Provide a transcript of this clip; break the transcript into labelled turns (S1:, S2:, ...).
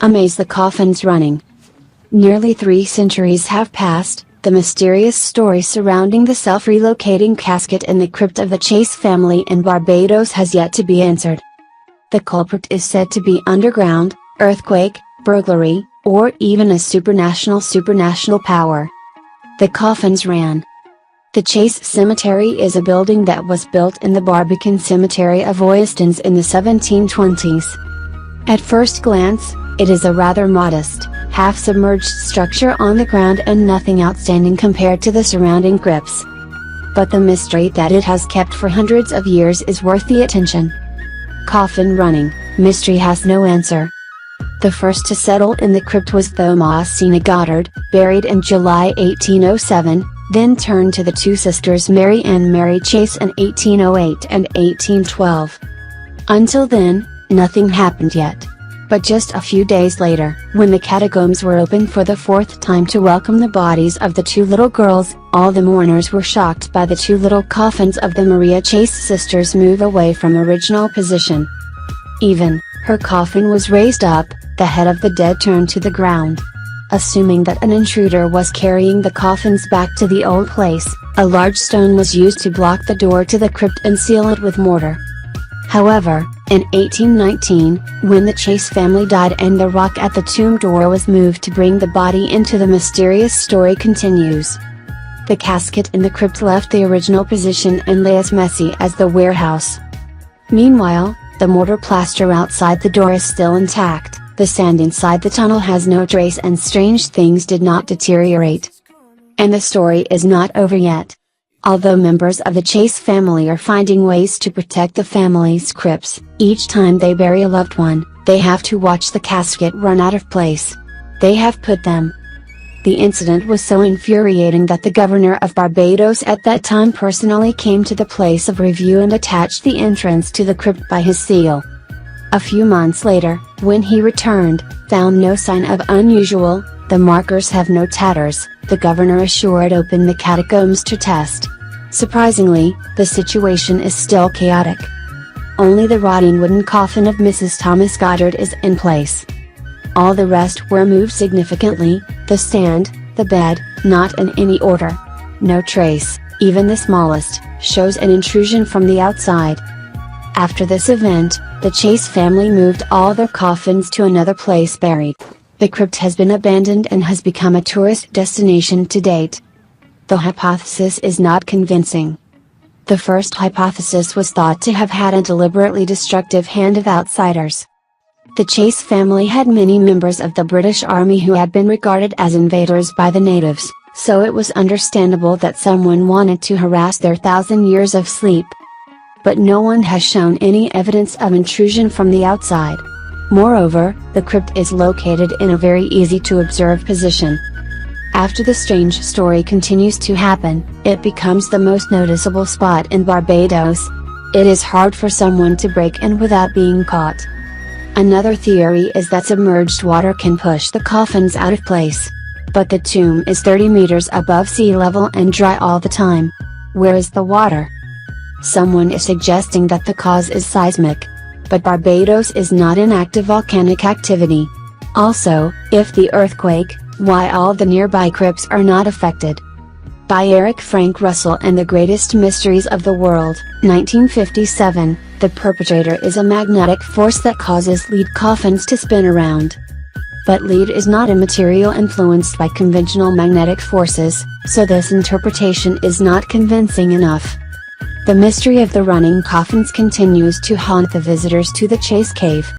S1: Amaze the coffins running. Nearly 3 centuries have passed, the mysterious story surrounding the self-relocating casket in the crypt of the Chase family in Barbados has yet to be answered. The culprit is said to be underground, earthquake, burglary, or even a supernatural power. The coffins ran. The Chase Cemetery is a building that was built in the Barbican Cemetery of Oistins in the 1720s. At first glance, it is a rather modest, half-submerged structure on the ground and nothing outstanding compared to the surrounding crypts. But the mystery that it has kept for hundreds of years is worth the attention. Coffin running, mystery has no answer. The first to settle in the crypt was Thomasina Goddard, buried in July 1807, then turned to the 2 sisters Mary and Mary Chase in 1808 and 1812. Until then, nothing happened yet. But just a few days later, when the catacombs were opened for the 4th time to welcome the bodies of the 2 little girls, all the mourners were shocked by the 2 little coffins of the Maria Chase sisters move away from original position. Even, her coffin was raised up, the head of the dead turned to the ground. Assuming that an intruder was carrying the coffins back to the old place, a large stone was used to block the door to the crypt and seal it with mortar. However, in 1819, when the Chase family died and the rock at the tomb door was moved to bring the body into, the mysterious story continues. The casket in the crypt left the original position and lay as messy as the warehouse. Meanwhile, the mortar plaster outside the door is still intact, the sand inside the tunnel has no trace, and strange things did not deteriorate. And the story is not over yet. Although members of the Chase family are finding ways to protect the family's crypts, each time they bury a loved one, they have to watch the casket run out of place. They have put them. The incident was so infuriating that the governor of Barbados at that time personally came to the place of review and attached the entrance to the crypt by his seal. A few months later, when he returned, found no sign of unusual, the markers have no tatters, the governor assured open the catacombs to test. Surprisingly, the situation is still chaotic. Only the rotting wooden coffin of Mrs. Thomas Goddard is in place. All the rest were moved significantly, the stand, the bed, not in any order. No trace, even the smallest, shows an intrusion from the outside. After this event, the Chase family moved all their coffins to another place buried. The crypt has been abandoned and has become a tourist destination to date. The hypothesis is not convincing. The first hypothesis was thought to have had a deliberately destructive hand of outsiders. The Chase family had many members of the British Army who had been regarded as invaders by the natives, so it was understandable that someone wanted to harass their 1,000 years of sleep. But no one has shown any evidence of intrusion from the outside. Moreover, the crypt is located in a very easy to observe position. After the strange story continues to happen, it becomes the most noticeable spot in Barbados. It is hard for someone to break in without being caught. Another theory is that submerged water can push the coffins out of place. But the tomb is 30 meters above sea level and dry all the time. Where is the water? Someone is suggesting that the cause is seismic. But Barbados is not in active volcanic activity. Also, if the earthquake, why all the nearby crypts are not affected? By Eric Frank Russell and the Greatest Mysteries of the World, 1957, the perpetrator is a magnetic force that causes lead coffins to spin around. But lead is not a material influenced by conventional magnetic forces, so this interpretation is not convincing enough. The mystery of the running coffins continues to haunt the visitors to the Chase Cave.